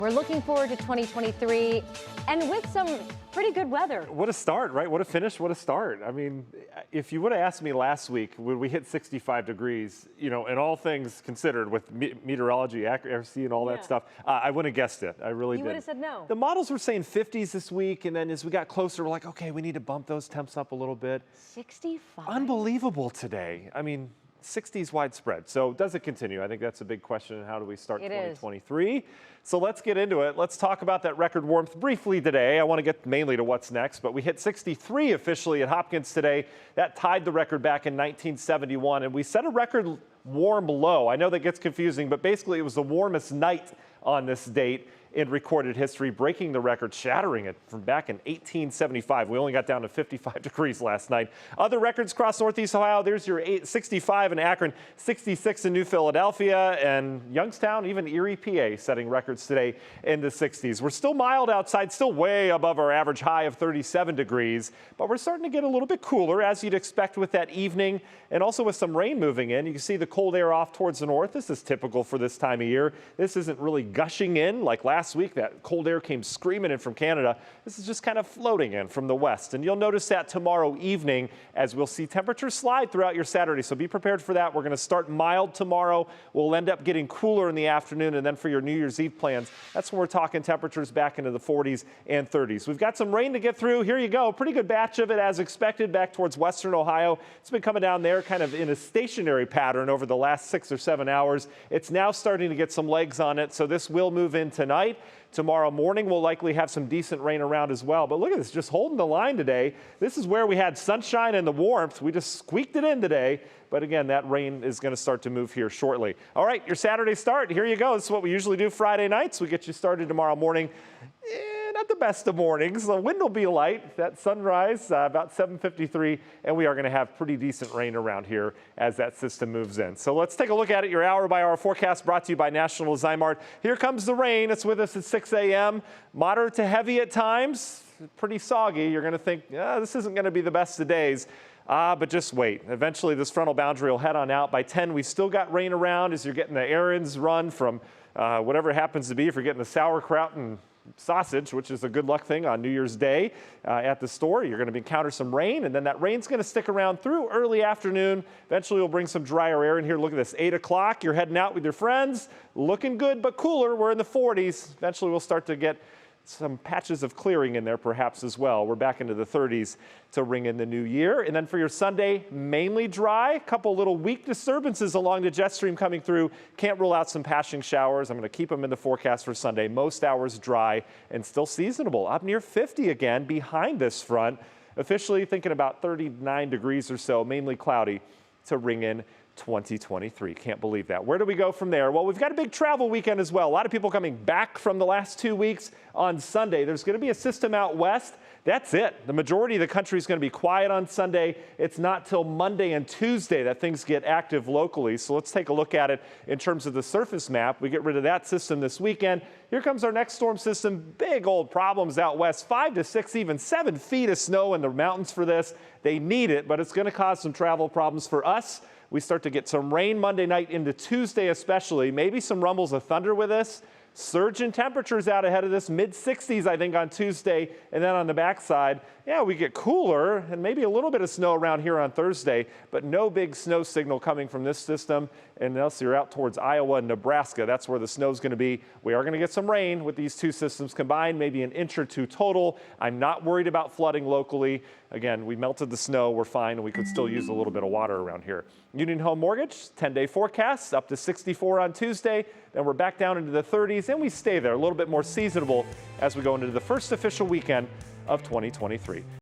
We're looking forward to 2023 and with some pretty good weather. What a start, right? What a finish, what a start. I mean, if you would have asked me last week, would we hit 65 degrees, and all things considered with meteorology, accuracy and all that stuff, I wouldn't have guessed it. I really did. You would have said no. The models were saying 50s this week, and then as we got closer, we're like, okay, we need to bump those temps up a little bit. 65? Unbelievable today. I mean, 60s widespread. So does it continue? I think that's a big question. How do we start 2023? So let's get into it. Let's talk about that record warmth briefly today. I want to get mainly to what's next, but we hit 63 officially at Hopkins today. That tied the record back in 1971, and we set a record warm low. I know that gets confusing, but basically it was the warmest night on this date in recorded history, breaking the record, shattering it from back in 1875. We only got down to 55 degrees last night. Other records across Northeast Ohio, there's your 65 in Akron, 66 in New Philadelphia, and Youngstown, even Erie, PA, setting records today in the 60s. We're still mild outside, still way above our average high of 37 degrees, but we're starting to get a little bit cooler, as you'd expect with that evening, and also with some rain moving in. You can see the cold air off towards the north. This is typical for this time of year. This isn't really gushing in like last week. That cold air came screaming in from Canada. This is just kind of floating in from the west. And you'll notice that tomorrow evening as we'll see temperatures slide throughout your Saturday. So be prepared for that. We're going to start mild tomorrow. We'll end up getting cooler in the afternoon. And then for your New Year's Eve plans, that's when we're talking temperatures back into the 40s and 30s. We've got some rain to get through. Here you go. Pretty good batch of it as expected back towards western Ohio. It's been coming down there kind of in a stationary pattern over the last 6 or 7 hours. It's now starting to get some legs on it. So this will move in tonight. Tomorrow morning, we'll likely have some decent rain around as well. But look at this, just holding the line today. This is where we had sunshine and the warmth. We just squeaked it in today. But again, that rain is going to start to move here shortly. All right, your Saturday start. Here you go. This is what we usually do Friday nights. We get you started tomorrow morning. Not the best of mornings. The wind will be light. That sunrise about 7:53, and we are going to have pretty decent rain around here as that system moves in. So let's take a look at it. Your hour-by-hour forecast brought to you by National Zymart. Here comes the rain. It's with us at 6 a.m. Moderate to heavy at times. Pretty soggy. You're going to think, this isn't going to be the best of days. But just wait. Eventually, this frontal boundary will head on out. By 10, we still got rain around as you're getting the errands run from whatever it happens to be. If you're getting the sauerkraut and sausage, which is a good luck thing on New Year's Day at the store, you're going to encounter some rain, and then that rain's going to stick around through early afternoon. Eventually, we'll bring some drier air in here. Look at this, 8 o'clock. You're heading out with your friends, looking good but cooler. We're in the 40s. Eventually, we'll start to get some patches of clearing in there perhaps as well. We're back into the 30s to ring in the new year. And then for your Sunday, mainly dry. A couple little weak disturbances along the jet stream coming through. Can't rule out some passing showers. I'm going to keep them in the forecast for Sunday. Most hours dry and still seasonable. Up near 50 again behind this front. Officially thinking about 39 degrees or so, mainly cloudy to ring in 2023. Can't believe that. Where do we go from there? Well, we've got a big travel weekend as well. A lot of people coming back from the last 2 weeks on Sunday. There's going to be a system out west. That's it. The majority of the country is going to be quiet on Sunday. It's not till Monday and Tuesday that things get active locally. So let's take a look at it in terms of the surface map. We get rid of that system this weekend. Here comes our next storm system. Big old problems out west. 5 to 6, even 7 feet of snow in the mountains for this. They need it, but it's going to cause some travel problems for us. We start to get some rain Monday night into Tuesday especially. Maybe some rumbles of thunder with us. Surge in temperatures out ahead of this, mid-60s, I think, on Tuesday. And then on the backside, we get cooler and maybe a little bit of snow around here on Thursday, but no big snow signal coming from this system. And unless you're out towards Iowa and Nebraska, that's where the snow is going to be. We are going to get some rain with these two systems combined, maybe an inch or two total. I'm not worried about flooding locally. Again, we melted the snow. We're fine, and we could still use a little bit of water around here. Union Home Mortgage, 10-day forecast, up to 64 on Tuesday. Then we're back down into the 30s, and we stay there a little bit more seasonable as we go into the first official weekend of 2023.